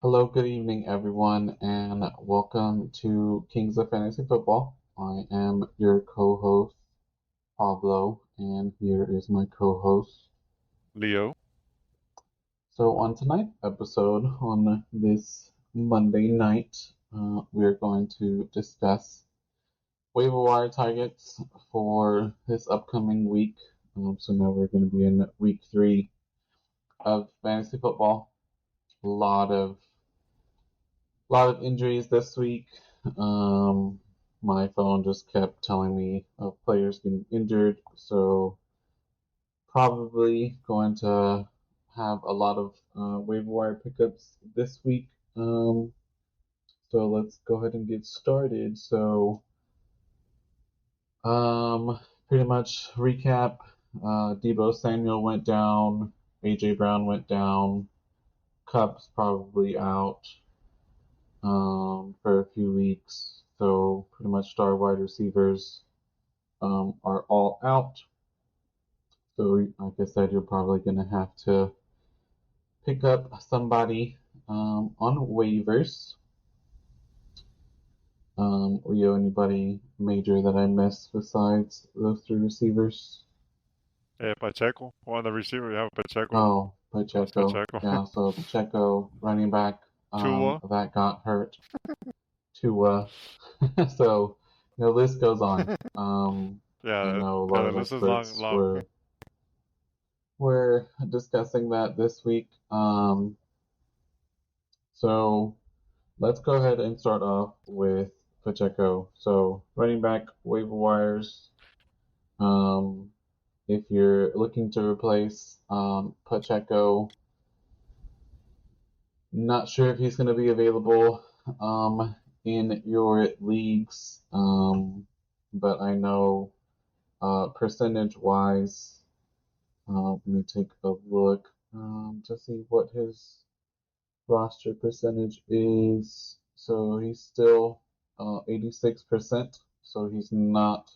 Hello, good evening, everyone, and welcome to Kings of Fantasy Football. I am your co-host, Pablo, and here is my co-host. Leo. So, on tonight's episode, on this Monday night, we are going to discuss waiver wire targets for this upcoming week. So now we're going to be in week 3 of fantasy football. A lot of injuries this week. Um, my phone just kept telling me of players getting injured, so probably going to have a lot of waiver wire pickups this week. So let's go ahead and get started. Pretty much recap. Debo Samuel went down. AJ Brown went down. Cup's probably out for a few weeks. So pretty much star wide receivers are all out. So like I said, you're probably gonna have to pick up somebody on waivers. Leo, anybody major that I missed besides those three receivers? Pacheco. On the receiver, we have Pacheco. Oh, That's Pacheco. Pacheco. Yeah, so Pacheco, running back, Tua. that got hurt. Tua. So the list goes on. I Yeah, know a yeah, lot the of list is long, experts long. were discussing that this week. So let's go ahead and start off with Pacheco. So running back waiver wires. Um, if you're looking to replace Pacheco, not sure if he's going to be available in your leagues, but I know percentage wise, let me take a look to see what his roster percentage is. So he's still 86%, so he's not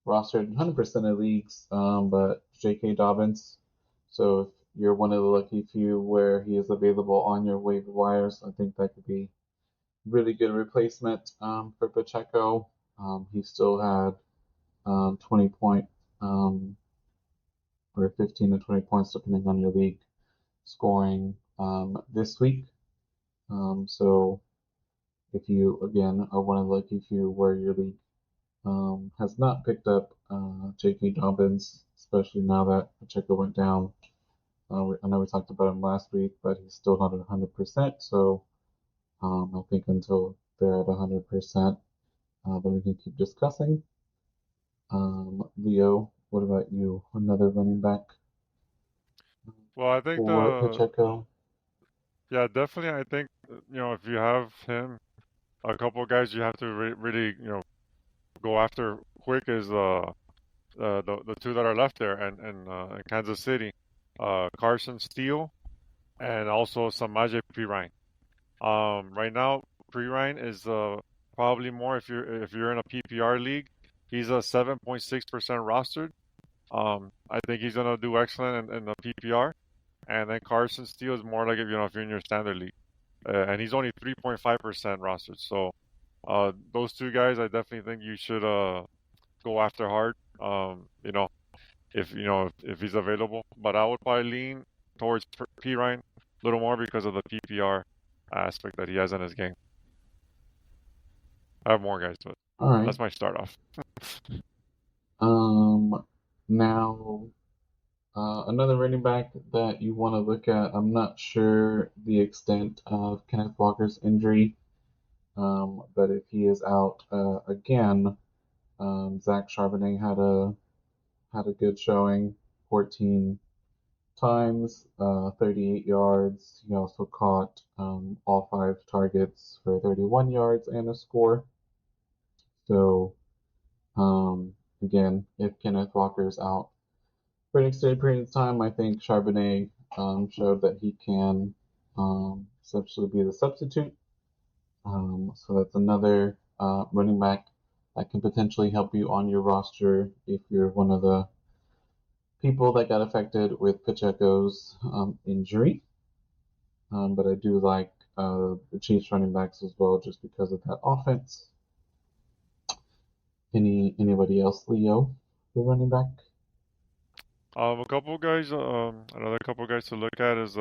rostered 100% of leagues, but J.K. Dobbins. So if you're one of the lucky few where he is available on your waiver wires, I think that could be really good replacement for Pacheco. He still had 20 point um, or 15 to 20 points depending on your league scoring this week. So if you again are one of the lucky few where your league has not picked up J.K. Dobbins, especially now that Pacheco went down. I know we talked about him last week, but he's still not at 100%. So I think until they're at 100%, then we can keep discussing. Leo, what about you? Another running back Well, I think for Pacheco? yeah, definitely. I think if you have him, a couple of guys you have to really go after quick is the two that are left there, and in Kansas City, Carson Steele and also Samaje Perine. Right now, Perine is probably more if you're in a PPR league, he's a 7.6% rostered. I think he's gonna do excellent in the PPR, and then Carson Steele is more like if you're in your standard league, and he's only 3.5% rostered. So, those two guys, I definitely think you should go after hard. If he's available, but I would probably lean towards Perine a little more because of the PPR aspect that he has in his game. I have more guys, but All right. that's my start off. Um, Now, another running back that you want to look at. I'm not sure the extent of Kenneth Walker's injury, but if he is out again, Zach Charbonnet had a good showing, 14 times, 38 yards. He also caught all five targets for 31 yards and a score. So again, if Kenneth Walker is out for an extended period of time, I think Charbonnet showed that he can essentially be the substitute. So that's another running back that can potentially help you on your roster if you're one of the people that got affected with Pacheco's injury. But I do like the Chiefs running backs as well, just because of that offense. Anybody else, Leo, the running back? A couple guys, another couple guys to look at is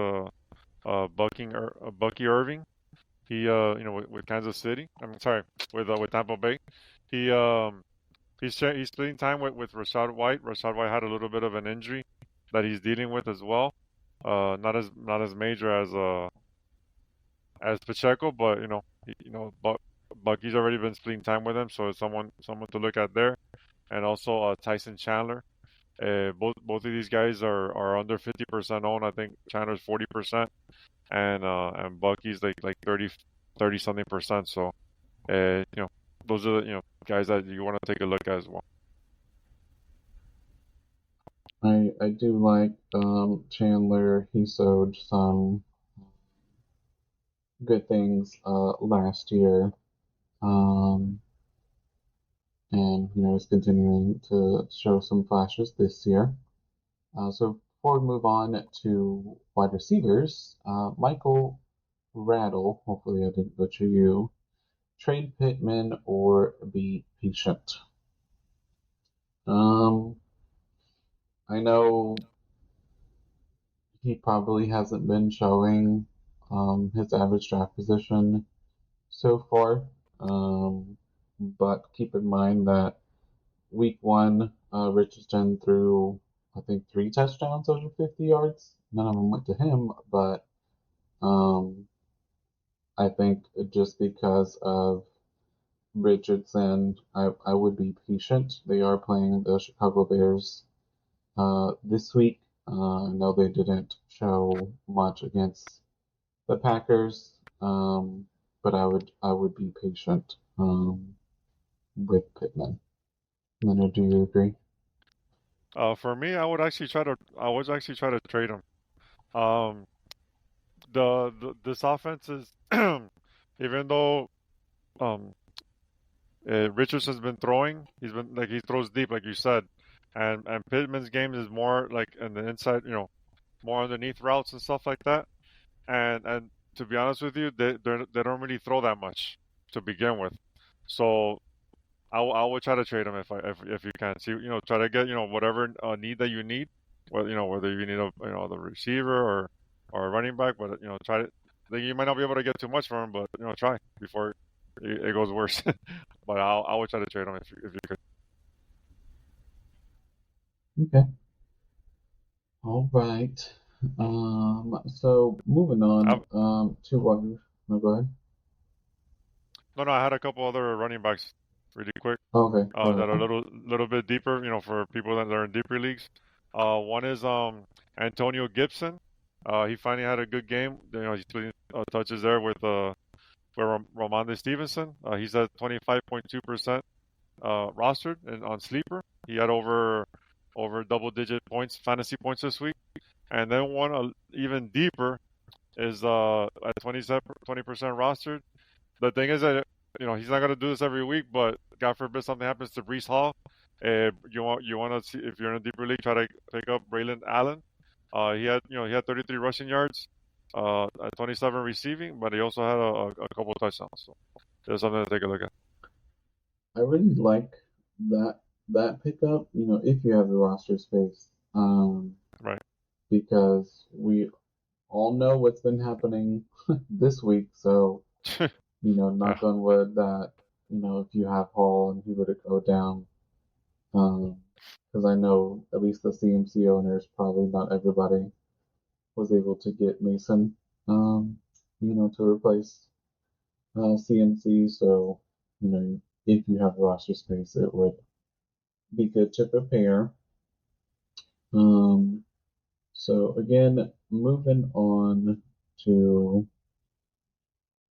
Bucky Irving. He with Kansas City. I'm sorry, with Tampa Bay. He he's splitting time with Rashad White. Rashad White had a little bit of an injury that he's dealing with as well. Not as major as Pacheco, but Bucky's already been splitting time with him, so it's someone to look at there. And also Tyson Chandler. Both of these guys are under 50% owned. I think Chandler's 40%, and Bucky's like 30 something percent. So those are the guys that you want to take a look at as well. I do like Chandler. He showed some good things last year, um, and is continuing to show some flashes this year. So before we move on to wide receivers, Michael Rattle. Hopefully, I didn't butcher you. Trade Pittman or be patient. Um, I know he probably hasn't been showing his average draft position so far. But keep in mind that week one, Richardson threw, I think, 3 touchdowns over 50 yards. None of them went to him, but um, I think just because of Richardson, I would be patient. They are playing the Chicago Bears this week. I know they didn't show much against the Packers, but I would be patient with Pittman. Leonard, do you agree? For me, I was actually try to trade him. Um, this offense is even though um Richardson's been throwing, he throws deep like you said, and Pittman's game is more like in the inside, more underneath routes and stuff like that. And to be honest with you, they don't really throw that much to begin with. So I would try to trade him if you can. See, try to get whatever need that you need, whether you need the receiver or a running back, but try to. Like, you might not be able to get too much from him, but try before it goes worse. But I would try to trade him if you could. Okay. All right. So moving on I've, to wide. No, go ahead. no, no, I had a couple other running backs really quick. Okay, go That are a ahead. little bit deeper, for people that are in deeper leagues. One is Antonio Gibson. He finally had a good game. He's putting touches there with Ramondre Stevenson. He's at 25.2% rostered and on sleeper. He had over double digit points, fantasy points this week. And then one even deeper is at 20% rostered. The thing is that he's not gonna do this every week, but God forbid something happens to Brees Hall. You want to see if you're in a deeper league, try to pick up Braylon Allen. He had 33 rushing yards, at 27 receiving, but he also had a couple of touchdowns. So there's something to take a look at. I really like that pickup. If you have the roster space, Right. because we all know what's been happening this week. So Yeah. knock on wood that if you have Hall and he were to go down, because I know at least the CMC owners, probably not everybody was able to get Mason, to replace CMC. So, if you have roster space, it would be good to prepare. Um, so again, moving on to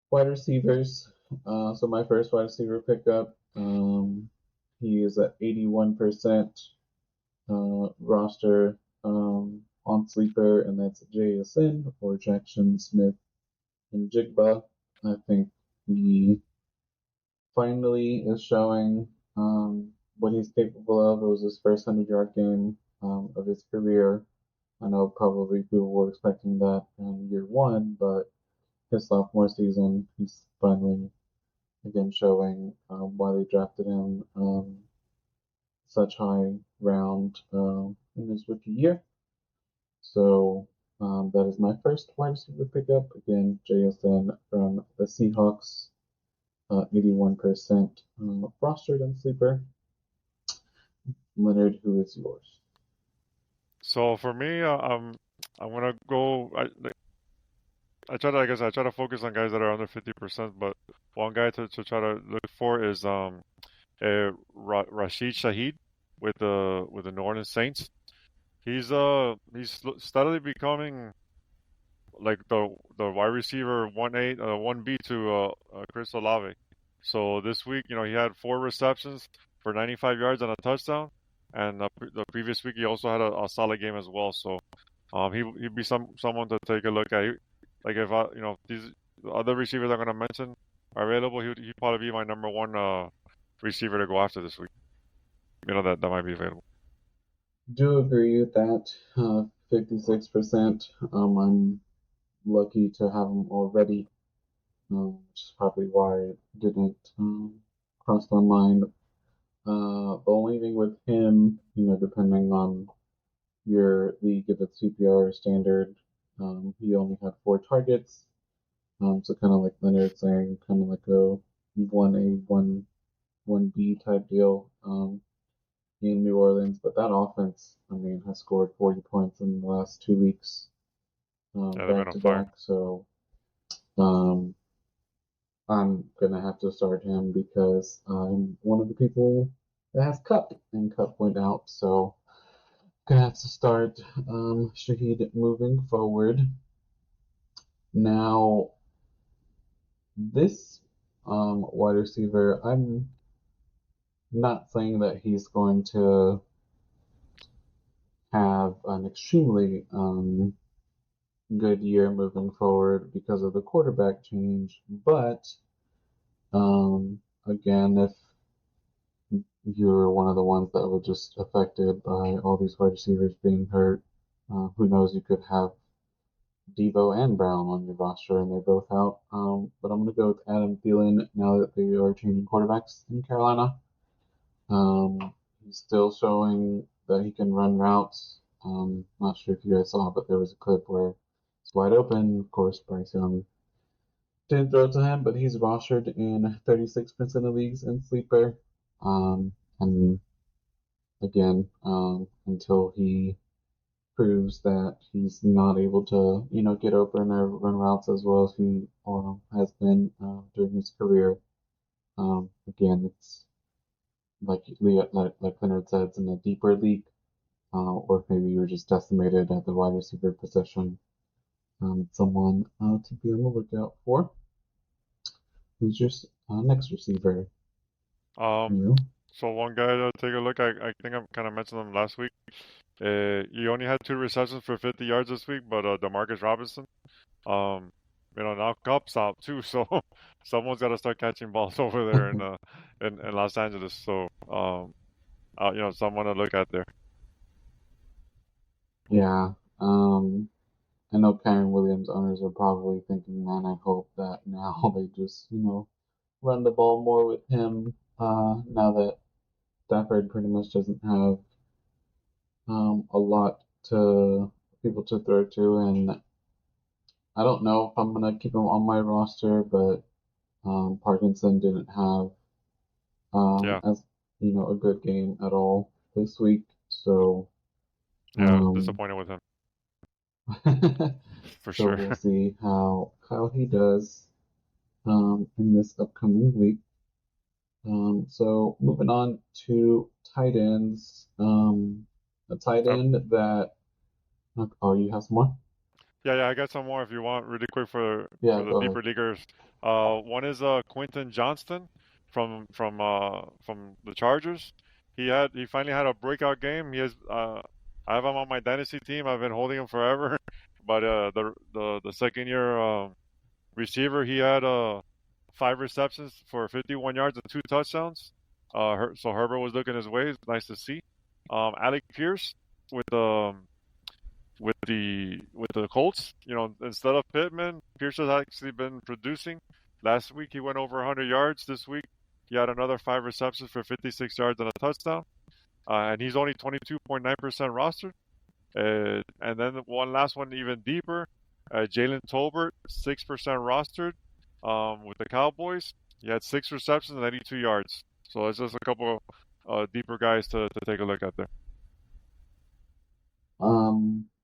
wide receivers. So my first wide receiver pickup, he is at 81% roster on sleeper, and that's JSN or Jackson Smith and Jigba. I think he finally is showing what he's capable of. It was his first 100-yard game of his career. I know probably people were expecting that in year one, but his sophomore season. He's finally again showing why they drafted him such high round in his rookie year. So that is my first wide receiver pickup. Again, JSN from the Seahawks, 81% rostered in sleeper. Leonard, who is yours? So for me, I'm gonna go. I try to, I guess, I try to focus on guys that are under 50%. But one guy to try to look for is Rashid Shaheed with the New Orleans Saints. He's steadily becoming like the wide receiver 1A, 1B to Chris Olave. So this week, he had 4 receptions for 95 yards and a touchdown, and the previous week he also had a solid game as well. So he'd be someone to take a look at. Like if these other receivers I'm gonna mention are available, he'd probably be my number one receiver to go after this week. That might be available. Do agree with that. 56%. I'm lucky to have him already, which is probably why it didn't cross my mind. The only thing with him, depending on your league, if it's CPR or standard, he only had 4 targets. So kind of like Leonard saying, kind of like a 1A, 1B type deal in New Orleans. But that offense, I mean, has scored 40 points in the last 2 weeks, Yeah, they've been back on to fire. back. So um, I'm gonna have to start him because I'm one of the people that has Cup, and Cup went out. So gonna have to start Shahid moving forward. Now, this wide receiver, I'm not saying that he's going to have an extremely good year moving forward because of the quarterback change, but again, if you're one of the ones that were just affected by all these wide receivers being hurt, who knows, you could have Debo and Brown on your roster, and they're both out. But I'm going to go with Adam Thielen now that they are changing quarterbacks in Carolina. He's still showing that he can run routes. Not sure if you guys saw, but there was a clip where it's wide open. Of course, Bryce Young didn't throw it to him, but he's rostered in 36% of leagues in sleeper. And again, until he proves that he's not able to, get open or run routes as well as he has been during his career. Again, it's like Leonard said, it's in a deeper league, or maybe you're just decimated at the wide receiver position. Someone to be on the lookout for. Who's your next receiver? Um, You? so one guy to take a look. I think I kind of mentioned him last week. He only had 2 receptions for 50 yards this week, but Demarcus Robinson. Um, now Cup's out too, so someone's got to start catching balls over there in Los Angeles. So someone to look at there. Yeah. I know Karen Williams owners are probably thinking, man, I hope that now they just, run the ball more with him. Now that Stafford pretty much doesn't have a lot to people to throw to, and I don't know if I'm gonna keep him on my roster, but Parkinson didn't have Yeah, as a good game at all this week, so yeah, um, disappointed with him for so sure. we'll see how he does in this upcoming week. So moving on to tight ends, a tight Uh, end that oh, you have some more? yeah, I got some more if you want, really quick Yeah, for the go ahead. deeper leaguers. One is Quentin Johnston from the Chargers. He finally had a breakout game. I have him on my dynasty team. I've been holding him forever, but the second year receiver, he had 5 receptions for 51 yards and 2 touchdowns. So Herbert was looking his way. It's nice to see. Alec Pierce with with the Colts. Instead of Pittman, Pierce has actually been producing. Last week he went over 100 yards. This week he had another 5 receptions for 56 yards and a touchdown. And he's only 22.9% rostered. And then one last one, even deeper. Jalen Tolbert, 6% rostered with the Cowboys. He had 6 receptions and 82 yards. So it's just a couple deeper guys to take a look at there.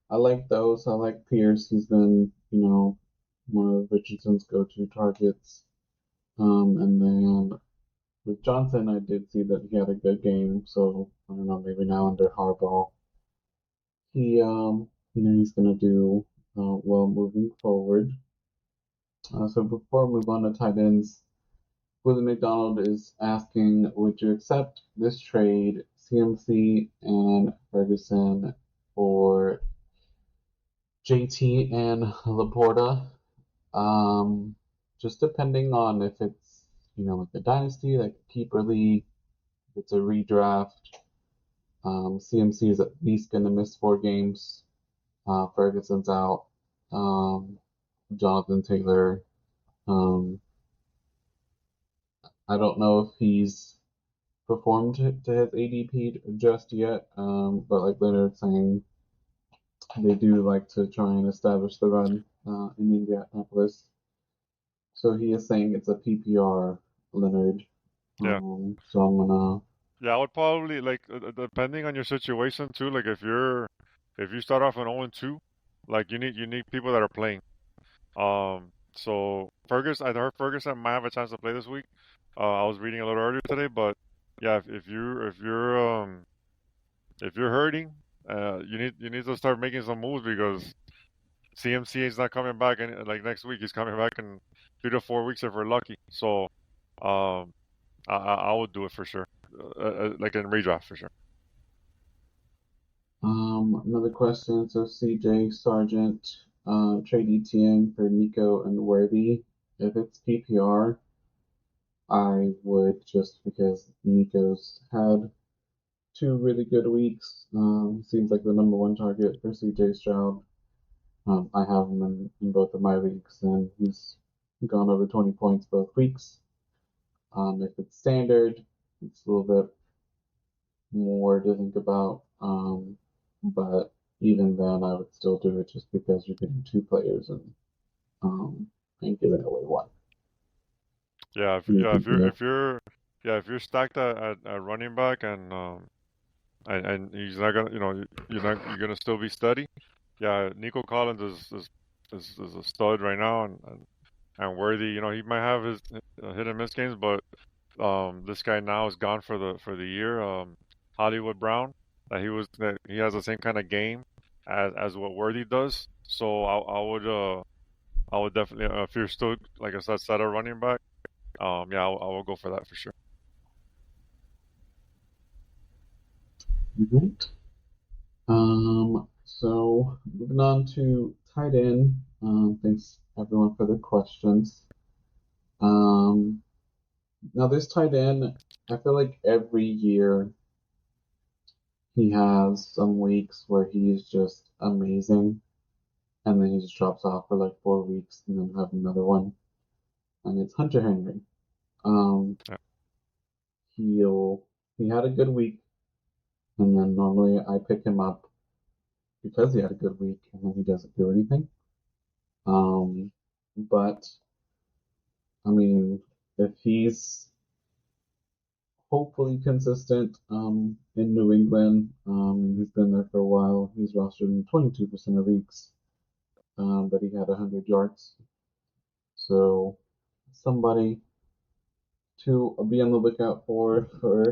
I like those. I like Pierce. He's been, one of Richardson's go-to targets. And then with Johnson, I did see that he had a good game. So I don't know, maybe now under Harbaugh, he's gonna do well moving forward. So before we move on to tight ends, Willie McDonald is asking, would you accept this trade, CMC and Ferguson, for JT and Laporta? Just depending on if it's, like a dynasty, like a keeper league, if it's a redraft. CMC is at least going to miss 4 games. Ferguson's out. Jonathan Taylor. Um, I don't know if he's performed to his ADP just yet, but like Leonard's saying, they do like to try and establish the run in Indianapolis. So he is saying it's a PPR, Leonard. Yeah. So I'm gonna. Yeah, I would probably like depending on your situation too. Like if you start off an 0-2, like you need people that are playing. So Ferguson, I heard Ferguson might have a chance to play this week. I was reading a little earlier today, but yeah, if you're hurting, you need to start making some moves because CMC is not coming back like next week. He's coming back in 3 to 4 weeks if we're lucky. So, I would do it for sure, like in redraft for sure. Another question. So CJ Sargent, trade ETN for Nico and Worthy. If it's PPR, I would, just because Nico's had 2 really good weeks. Seems like the #1 target for CJ Stroud. I have him in both of my leagues, and he's gone over 20 points both weeks. If it's standard, it's a little bit more to think about. But even then, I would still do it just because you're getting 2 players and giving away one. Yeah, You think if you're stacked at running back and he's not gonna, you're gonna still be steady. Yeah, Nico Collins is a stud right now, and Worthy, he might have his hit and miss games, but this guy now is gone for the year. Hollywood Brown, that he has the same kind of game as what Worthy does. So I would definitely, if you're still, like I said, set a running back, yeah, I will go for that for sure. right? So moving on to tight end. Thanks everyone for the questions. Um, Now this tight end, I feel like every year he has some weeks where he's just amazing, and then he just drops off for like 4 weeks, and then have another one, and it's Hunter Henry. Um, Yeah, he had a good week, and then normally I pick him up because he had a good week, and then he doesn't do anything. Um, but I mean, if he's hopefully consistent in New England. He's been there for a while. He's rostered in 22% of leagues, but he had 100 yards. So somebody to be on the lookout for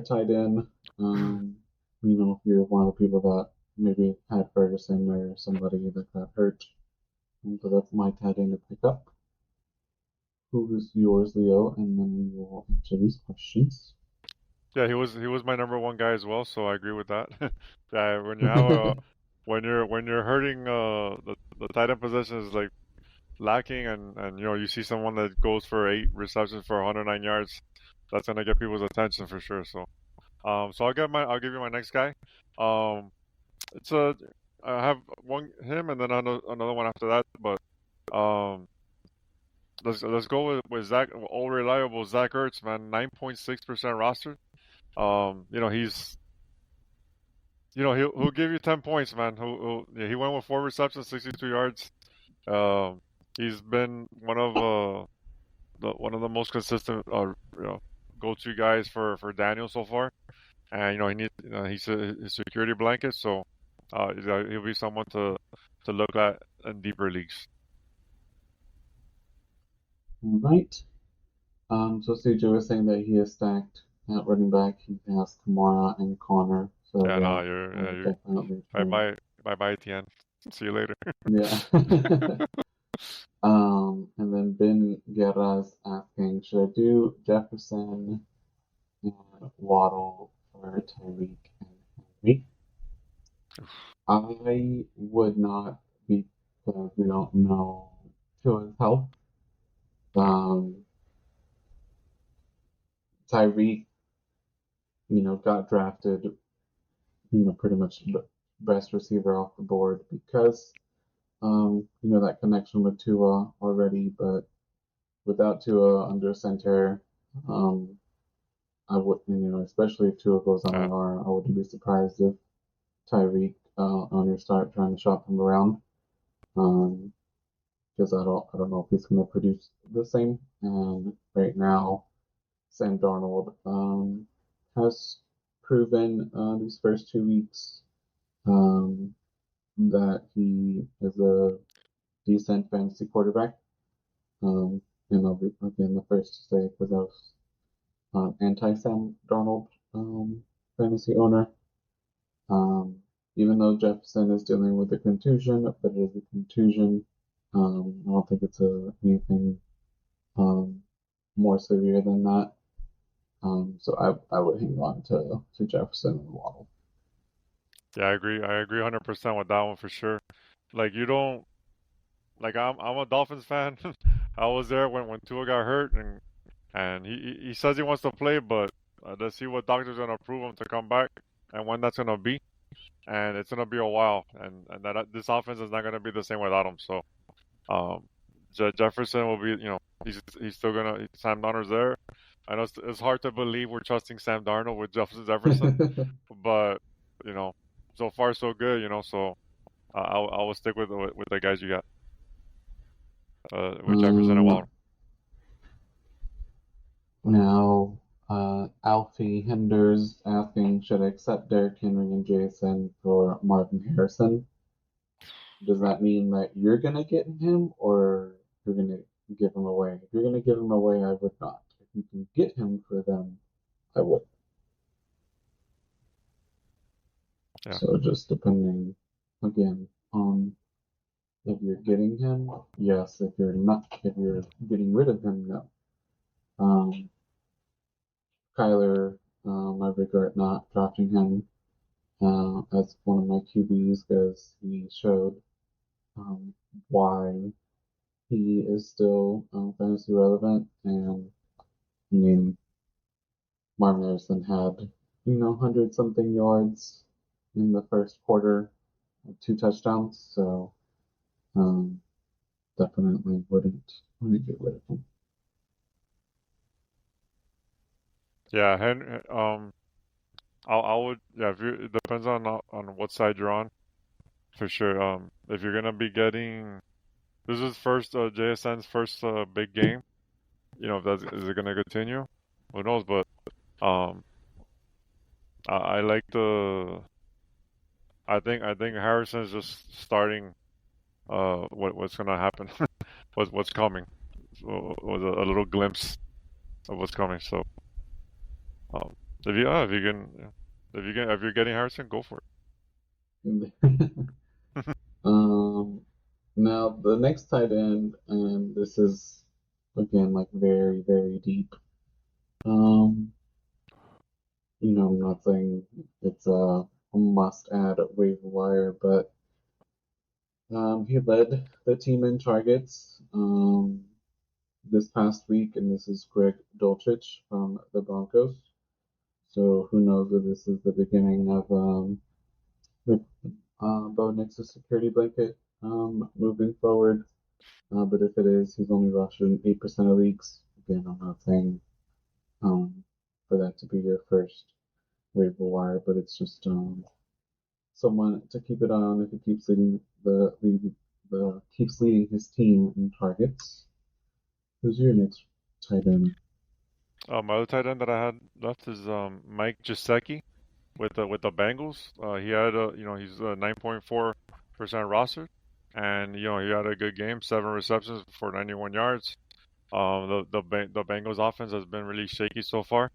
tight end. If you're one of the people that maybe had Ferguson or somebody that got hurt. So that's my tight end to pick up. Who is yours, Leo? And then we will answer these questions. yeah, he was my #1 guy as well, so I agree with that. Yeah, when you have a when you're hurting, the tight end position is like lacking, and you see someone that goes for 8 receptions for 109 yards, that's gonna get people's attention for sure. So I'll give you my next guy. Um, it's a I have one him and then another one after that. But um, let's go with Zach, all reliable Zach Ertz, man. 9.6% roster. He's he'll give you 10 points, man. Yeah, he went with 4 receptions, 62 yards. Um, he's been one of the most consistent go-to guys for Daniel so far. And he needs he's his security blanket, so he'll be someone to look at in deeper leagues. All right. So CJ was saying that he is stacked at running back. He has Kamara and Connor. So Yeah, yeah, no, you're definitely bye true. bye bye bye Etienne. See you later. Yeah. And then Ben Guerra's asking, should I do Jefferson and Waddle for Tyreek and Henry? I would not because we don't know Tua's health. Yeah, Um, Tyreek, got drafted, pretty much the best receiver off the board because, that connection with Tua already. But without Tua under center, um, I would, especially if Tua goes on yeah, IR, I wouldn't be surprised if Tyreek owners start trying to shop him around. Um, because I don't know if he's going to produce the same. And right now, Sam Darnold has proven these first 2 weeks um, that he is a decent fantasy quarterback. And I'll be again the first to say because I was anti Sam Darnold fantasy owner. Um, Even though Jefferson is dealing with a contusion, but it is a contusion. I don't think it's anything um, more severe than that. So I would hang on to Jefferson and Waddle. yeah. I agree 100% with that one for sure. Like you don't like I'm a Dolphins fan. I was there when Tua got hurt, and he says he wants to play, but let's see what doctor's gonna approve him to come back and when that's gonna be. And it's gonna be a while, and that this offense is not gonna be the same without him. So um, Jefferson will be, he's still gonna Sam Darnold's there. I know it's hard to believe we're trusting Sam Darnold with Jefferson, but you know, so far so good. So I will stick with the guys you got with Jefferson and um, Waddle. Now, Alfie Hinders asking, should I accept Derrick Henry and Jason for Marvin Harrison? Does Uh, that mean that you're gonna get him, or you're gonna give him away? If you're gonna give him away, I would not. If you can get him for them, I would. yeah, So just depending again on if you're getting him, yes. If you're getting rid of him, no. Um, Kyler, I regret not drafting him as one of my QBs because he showed um, why he is still fantasy relevant. And I mean, Marvin Harrison had 100 something yards in the first quarter, 2 touchdowns. So um, definitely wouldn't get rid of him. yeah. I would, yeah. If you It depends on what side you're on for sure. If you're gonna be getting this is first JSN's first big game. If that's is it gonna continue? Who knows? But um, I like the. I think Harrison's just starting. What's gonna happen? What's coming? So, was a little glimpse of what's coming. So um, if you can, if you're getting Harrison, go for um, Now the next tight end, and this is again like very, very deep. Um, I'm not saying it's a must add at waiver wire, but he led the team in targets this past week, and this is Greg Dulcich from the Broncos. So who knows if this is the beginning of Bo Nix a security blanket moving forward. But if it is, he's only rostered in 8% of leagues. Again, I'm not saying um, for that to be your first waiver wire, but it's just someone to keep it on if he keeps leading the keeps leading his team in targets. Who's your next tight end? My other tight end that I had left is Mike Gesicki with the Bengals. He had he's 9.4% roster, and he had a good game, 7 receptions for 91 yards. The Bengals offense has been really shaky so far.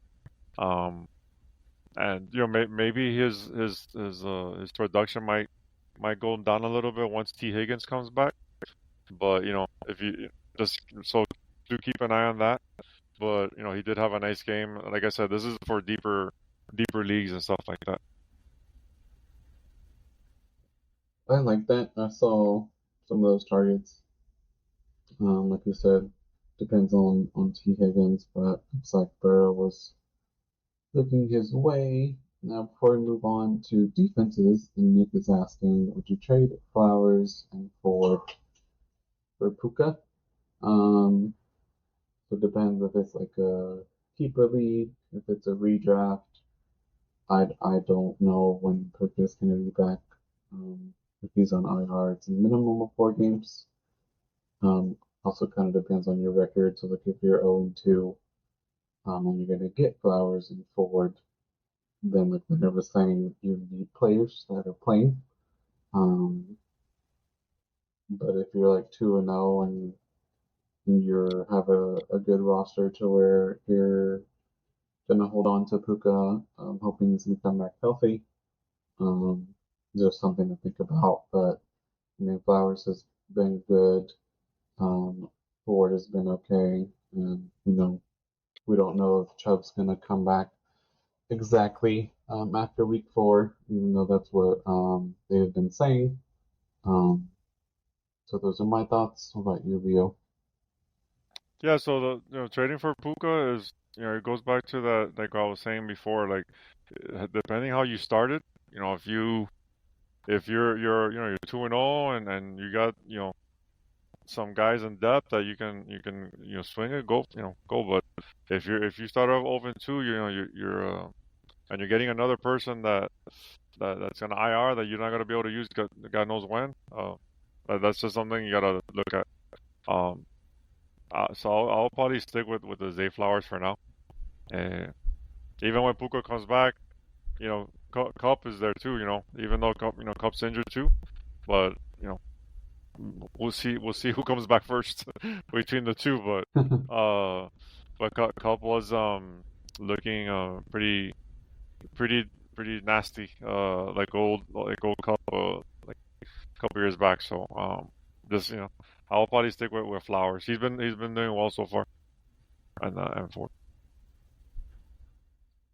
Um, and maybe his production might go down a little bit once T Higgins comes back. But if you just so do keep an eye on that. But he did have a nice game. Like I said, this is for deeper leagues and stuff like that. I like that. I saw some of those targets. Like you said, depends on T Higgins, but looks like Burrow was looking his way. Now, before we move on to defenses, and Nick is asking, would you trade Flowers and for Puka? Um, so it depends if it's like a keeper league, if it's a redraft. I don't know when Puka's going to be back. If he's on IR, it's a minimum of 4 games. Also kind of depends on your record. So like if you're 0-2, and you're going to get Flowers and Ford, then like Leonard was saying, you need players that are playing. Um, but if you're like 2-0 and you have a good roster to where you're gonna hold on to Puka, hoping he's gonna come back healthy. Um, there's something to think about. But I mean, Flowers has been good. Ford has been okay, and we don't know if Chubb's gonna come back exactly after week 4, even though that's what they have been saying. Um, so those are my thoughts. What about you, Leo? Yeah, so the trading for Puka is it goes back to that like I was saying before, like depending how you started, if you're 2-0 and you got some guys in depth that you can swing it, go. But if you start off 0-2, and you're getting another person that's gonna IR that you're not gonna be able to use God knows when. That's just something you gotta look at. Um, so I'll probably stick with the Zay Flowers for now. Uh, Even when Puka comes back, Cup is there too. Even though Cup's injured too, but we'll see who comes back first between the two. Uh, but Cup was looking pretty pretty nasty. Like old Cup like a couple years back. So just I'll probably stick with Flowers. He's been doing well so far, and for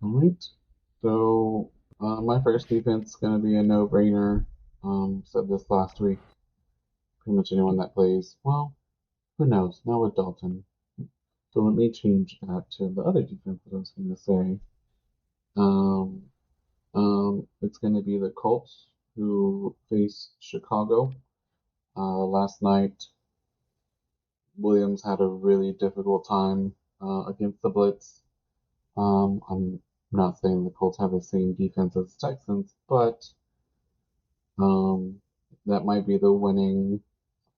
All right. So my first defense is going to be a no-brainer. Said this last week. Pretty much anyone that plays, well, who knows? Now with Dalton. So let me change that to the other defense that I was going to say. Um, it's going to be the Colts who face Chicago. Last night, Williams had a really difficult time against the blitz. I'm not saying the Colts have the same defense as the Texans, but um, that might be the winning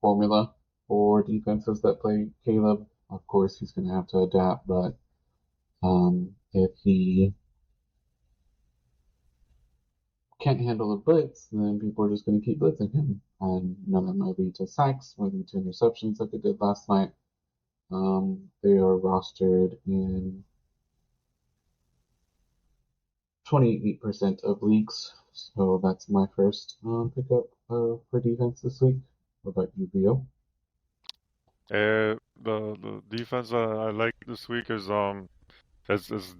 formula for defenses that play Caleb. Of course, he's going to have to adapt, but if he can't handle the blitz, then people are just going to keep blitzing him. And that might lead to sacks, might lead to interceptions like it did last night. They are rostered in 28% of leagues. So that's my first pickup for defense this week. What about you, Leo? the defense I like this week is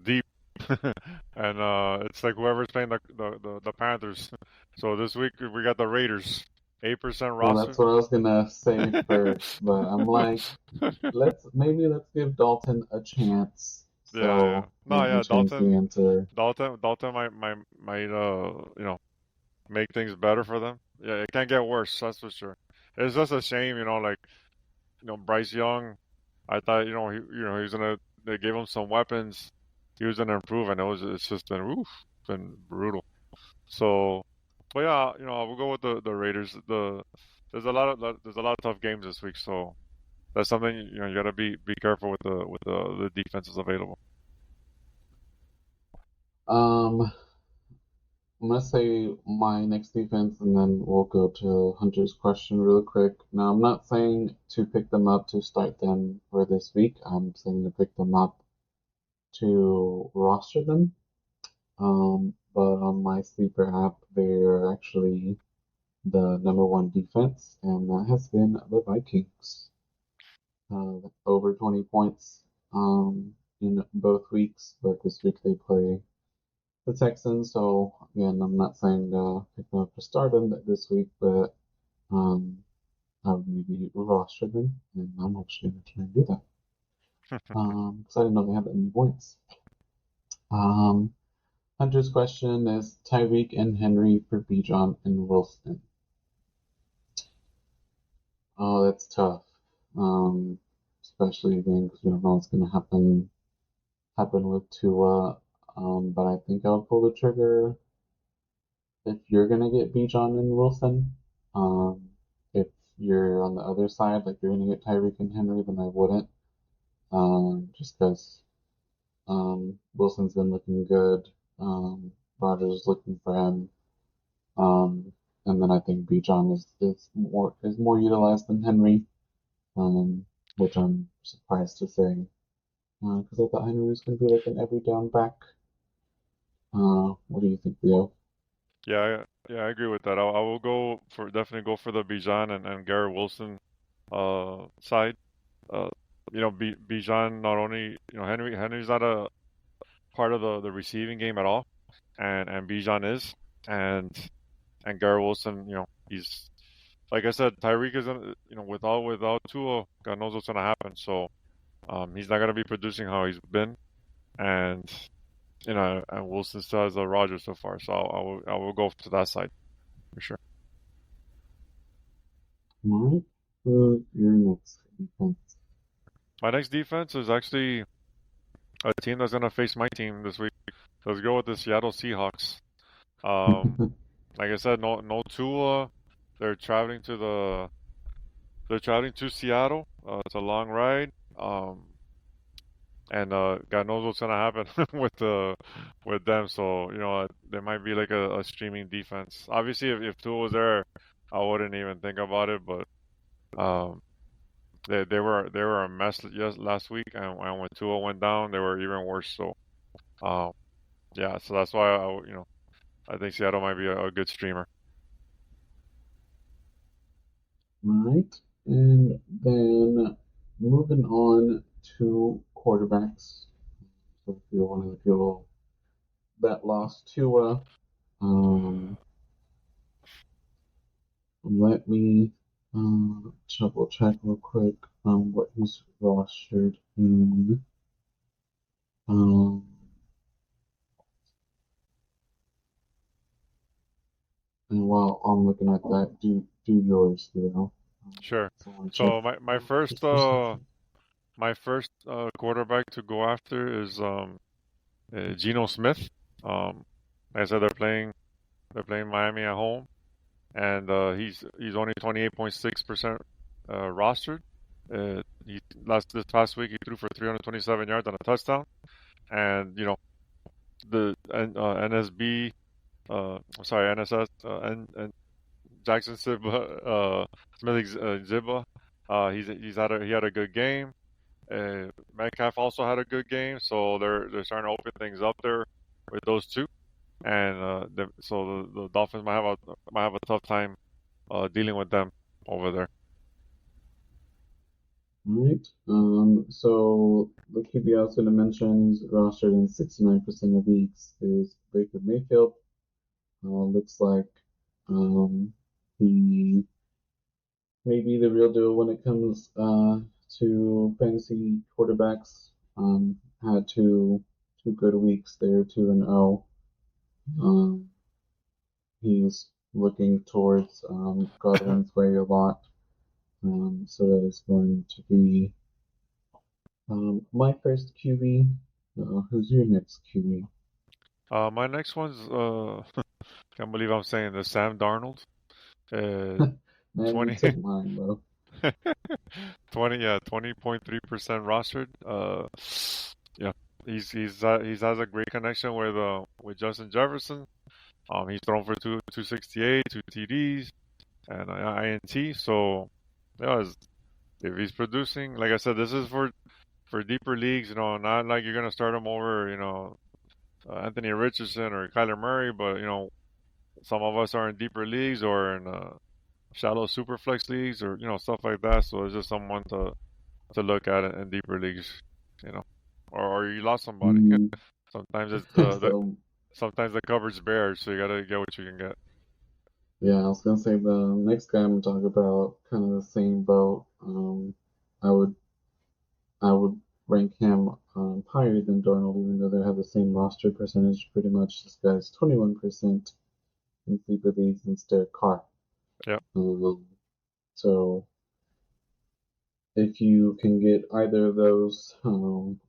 deep, and it's like whoever's playing the Panthers. So this week we got the Raiders, 8% Well, that's roster. what I was gonna say first, but I'm like, let's give Dalton a chance. Yeah, yeah. So No, I yeah. changed the answer. Dalton might make things better for them. Yeah, it can't get worse, that's for sure. It's just a shame, like Bryce Young. I thought he was gonna. They gave him some weapons. He was gonna improve, and it's just been been brutal. So, but yeah, I will go with the Raiders. There's a lot of tough games this week, so that's something you gotta be careful with the defenses available. Um, I'm gonna say my next defense, and then we'll go to Hunter's question real quick. Now, I'm not saying to pick them up to start them for this week. I'm saying to pick them up to roster them. But on my sleeper app, they're actually the number one defense, and that has been the Vikings. Over 20 points in both weeks, but this week they play the Texans. So again, I'm not saying pick them up to start them this week, but I would maybe roster them, and I'm actually going to try and do that. Because I didn't know they had that many points. Um, Hunter's question is Tyreek and Henry for Bijan and Wilson. Oh, that's tough. Um, Especially again because we don't know what's going to happen with Tua. But I think I'll pull the trigger if you're gonna get Bijan and Wilson. If you're on the other side, like you're gonna get Tyreek and Henry, then I wouldn't. Just because Wilson's been looking good. Rogers is looking for him. And then I think Bijan is more utilized than Henry, which I'm surprised to say. Because I thought Henry was going to be like an every down back. What do you think, Leo? Yeah, I agree with that. I will definitely go for the Bijan and Garrett Wilson side. Uh, Bijan not only Henry's not a part of the receiving game at all, and Bijan is, and Garrett Wilson, he's like I said, Tyreek isn't, without Tua, God knows what's gonna happen. So he's not gonna be producing how he's been, and and Wilson still has the Rodgers so far. So I will go to that side for sure. All right. Your next defense. My next defense is actually a team that's gonna face my team this week. So let's go with the Seattle Seahawks. Um, like I said, no Tua. They're traveling to the they're traveling to Seattle. It's a long ride. And God knows what's gonna happen with them. So there might be like a streaming defense. Obviously, if Tua was there, I wouldn't even think about it. But um, they were a mess last week, and when Tua went down, they were even worse. So um, yeah, so that's why I think Seattle might be a good streamer. All right. And then moving on to quarterbacks. So if you're one of the people that lost Tua, um, let me double check real quick on what he's rostered in. Um, and while I'm looking at that, do yours, you know. Sure. So I want to check So my first his perception. quarterback to go after is Geno Smith. Like I said, they're playing Miami at home, and he's only 28.6% rostered. He this past week he threw for 327 yards and a touchdown, and the NSB, I'm sorry, NSS, and Jackson Sibba, Smith Zibba, he had a good game. Metcalf also had a good game, so they're starting to open things up there with those two, and so the Dolphins might have a tough time dealing with them over there. All right. So the QB I was going to mention, he's rostered in 69% of leagues, is Baker Mayfield. Looks like um, he may be the real deal when it comes to fantasy quarterbacks. Had two good weeks there, 2-0. Um, he's looking towards Godwin's way a lot. So that is going to be my first QB. Who's your next QB? My next one's can't believe I'm saying this. Sam Darnold. Uh, Man, you 20, took mine, bro. 20.3% rostered. Yeah, he's has a great connection with Justin Jefferson. He's thrown for 268, two TDs, and an INT. So, yeah, if he's producing, like I said, this is for deeper leagues. Not like you're gonna start him over, Anthony Richardson or Kyler Murray, but some of us are in deeper leagues or in shallow super flex leagues or stuff like that. So it's just someone to look at in deeper leagues, you know, or you lost somebody. Mm, Sometimes it's the so sometimes the cupboard's bare, so you gotta get what you can get. yeah, I was gonna say the next guy I'm gonna talk about, kind of the same boat. I would I would rank him higher than Darnold, even though they have the same roster percentage. Pretty much, this guy's 21% in sleeper leagues instead of Carr. Yeah, Um, so if you can get either of those,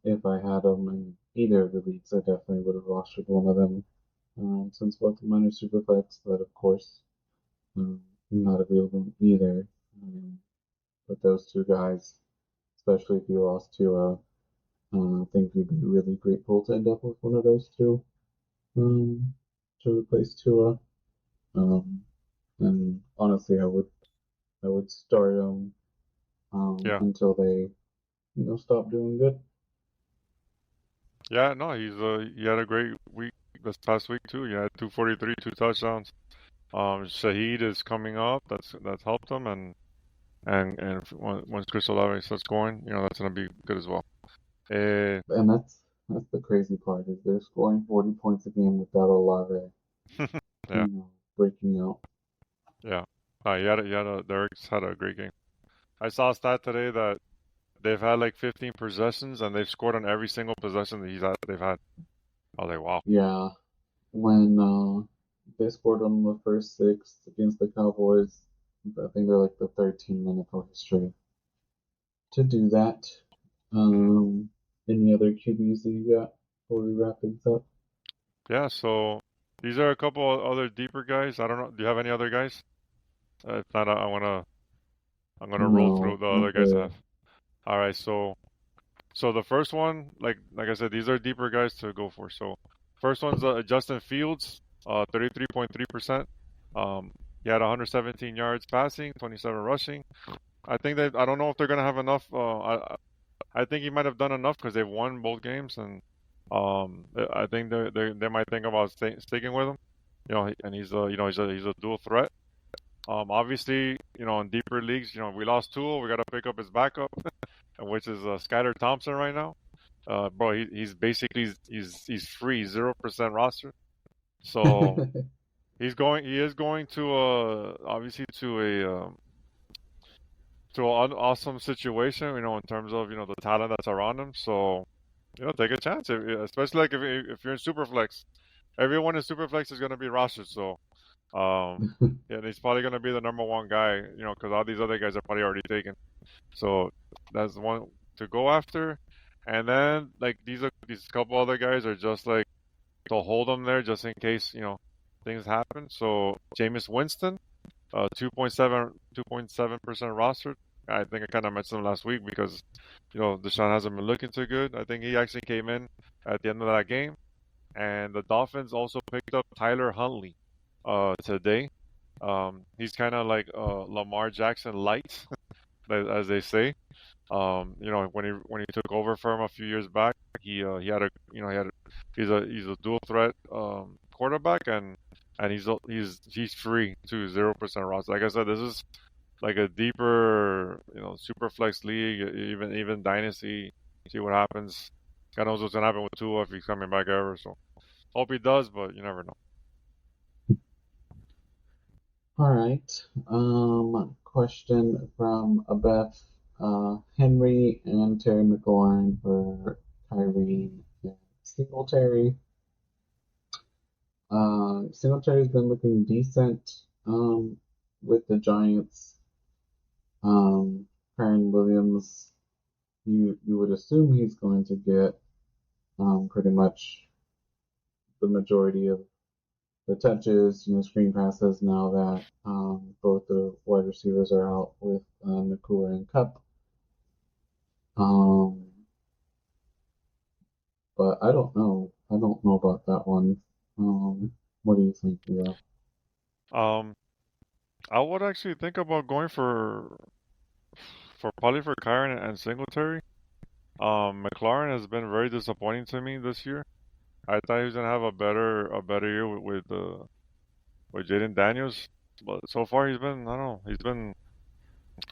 if I had them in either of the leagues, I definitely would have rostered one of them. Since both of mine are super flex, but of course, um, not available in either. But those two guys, especially if you lost to I think you'd be really grateful to end up with one of those two um, to replace Tua. Um, and honestly, I would start them yeah, until they stop doing good. yeah. No, he had a great week this past week too. He had 243, two touchdowns. Shaheed is coming up. That's helped him, and once Chris Olave starts going, that's gonna be good as well. Uh, And that's the crazy part is they're scoring 40 points a game without Olave, yeah, breaking out. yeah. Derek's had a great game. I saw a stat today that they've had like 15 possessions and they've scored on every single possession that they've had. I was like, wow. Yeah, when they scored on the first six against the Cowboys, I think they're like the 13-minute history to do that. Mhm. Um, any other QBs that you got before we wrap things up? Yeah, so these are a couple other deeper guys. I don't know. Do you have any other guys? If not, I'm gonna roll through No, the I'm other guys I good. have. All right, so the first one, like I said, these are deeper guys to go for. So first one's Justin Fields, 33.3%. He had 117 yards passing, 27 rushing. I don't know if they're gonna have enough. I think he might have done enough because they've won both games, and I think they might think about sticking with him. And he's a dual threat. Obviously, in deeper leagues, we lost Tool. We got to pick up his backup, which is Skylar Thompson right now. Bro, he's basically he's free, 0% roster. So he is going to obviously to an awesome situation, in terms of the talent that's around him. So take a chance, especially like if you're in Superflex. Everyone in Superflex is going to be rostered, so yeah, and he's probably going to be the number one guy, because all these other guys are probably already taken. So that's the one to go after. And then like these couple other guys are just like to hold them there just in case things happen. So Jameis Winston, 2.7% rostered. I think I kind of mentioned him last week because Deshaun hasn't been looking too good. I think he actually came in at the end of that game, and the Dolphins also picked up Tyler Huntley today. He's kind of like Lamar Jackson light, as they say. When he took over for him a few years back, he had a you know he had a, he's a dual threat quarterback, and he's free to 0% roster. Like I said, this is like a deeper super flex league, even dynasty. See what happens. God knows what's gonna happen with Tua if he's coming back ever. So hope he does, but you never know. All right. Question from Abeth. Henry and Terry McLaurin for Kyrie and Singletary. Singletary's been looking decent. Um, with the Giants, um, Kyren Williams, you would assume he's going to get pretty much the majority of the touches, screen passes now that both the wide receivers are out with Nakua and Cup. Um, but I don't know. I don't know about that one. What do you think, Leo? Um, I would actually think about going for probably for Kyron and Singletary. McLaurin has been very disappointing to me this year. I thought he was gonna have a better year with Jaden Daniels, but so far I don't know,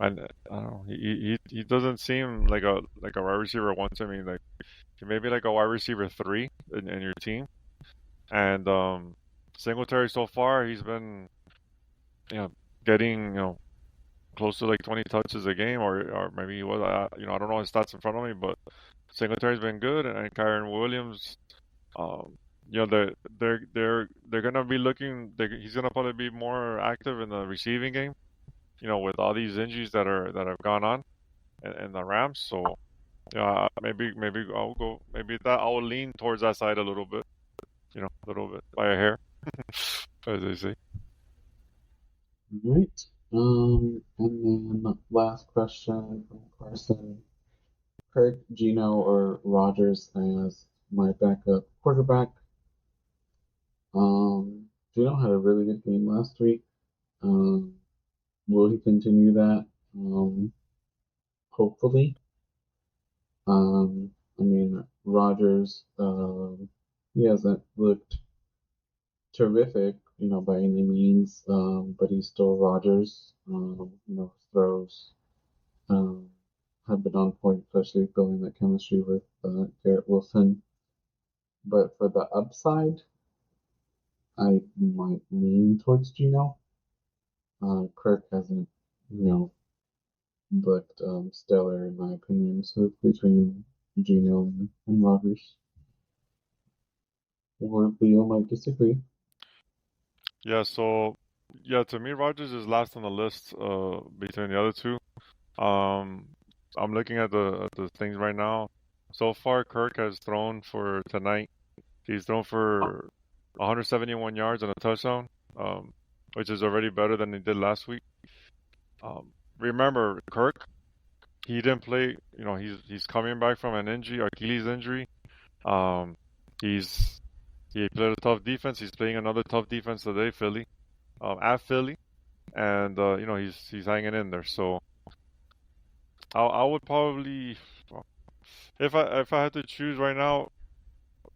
I don't know, he doesn't seem like a wide receiver one to me. Like he may be like a wide receiver three in your team, and Singletary so far he's been you know getting close to like 20 touches a game, or maybe he was. I don't know his stats in front of me, but Singletary's been good, and Kyron Williams, um, they're gonna be looking. He's gonna probably be more active in the receiving game. With all these injuries that have gone on in the Rams. So yeah, maybe I'll go. Maybe that I'll lean towards that side a little bit. A little bit by a hair, as they say. All right. And then last question from Carson. Kirk, Gino, or Rogers as my backup quarterback. Gino had a really good game last week. Um, will he continue that? Hopefully. I mean, Rogers, he hasn't looked terrific, by any means, but he's still Rogers. Throws um, have been on point, especially building that chemistry with Garrett Wilson. But for the upside, I might lean towards Gino. Kirk hasn't, you know, looked stellar in my opinion. So it's between Gino and Rogers. Or Leo might disagree. Yeah. So yeah, to me, Rogers is last on the list. Between the other two. Um, I'm looking at the things right now. So far, Kirk has thrown for tonight. He's thrown for 171 yards and a touchdown, which is already better than he did last week. Remember, Kirk, he didn't play. He's coming back from an injury, Achilles injury. Um, he's he played a tough defense. He's playing another tough defense today, Philly, at Philly, and he's hanging in there. So I would probably, if I had to choose right now,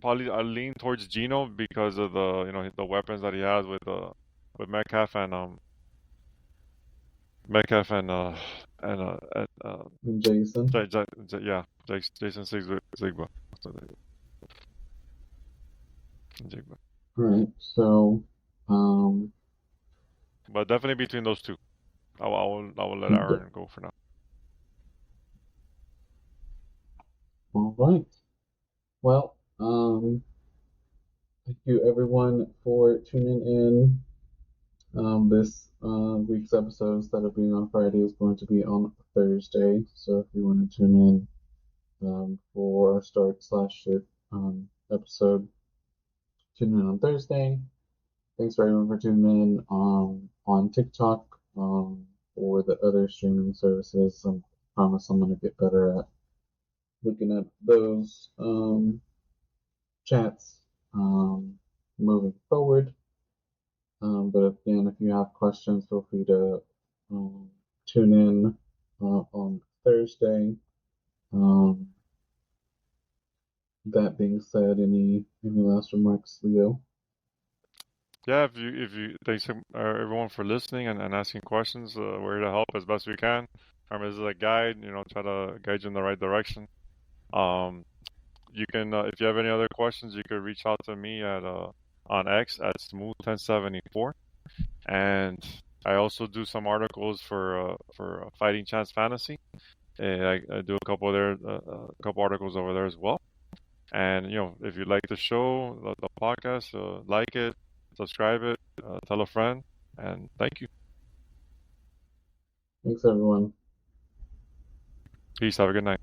probably I lean towards Gino because of the weapons that he has with Metcalf and And Jason. Yeah, Jason Sigba. Jigba. All right. So, um, But definitely between those two, I will let d- Aaron go for now. all right. Well, thank you everyone for tuning in. This week's episode, instead of being on Friday, is going to be on Thursday. So if you want to tune in for our start/sit episode, tune in on Thursday. Thanks for everyone for tuning in on TikTok or the other streaming services. I promise I'm going to get better at looking at those chats moving forward. But again, if you have questions, feel free to um, tune in on Thursday. Um, that being said, any last remarks, Leo? Yeah, if you thanks everyone for listening and asking questions. We're here to help as best we can. This is a guide, try to guide you in the right direction. Um, you can if you have any other questions, you could reach out to me at on X at smooth1074, and I also do some articles for Fighting Chance Fantasy. I do a couple articles over there as well. And if you like the show, the podcast, like it, subscribe it, tell a friend. And thank you. Thanks, everyone. Peace. Have a good night.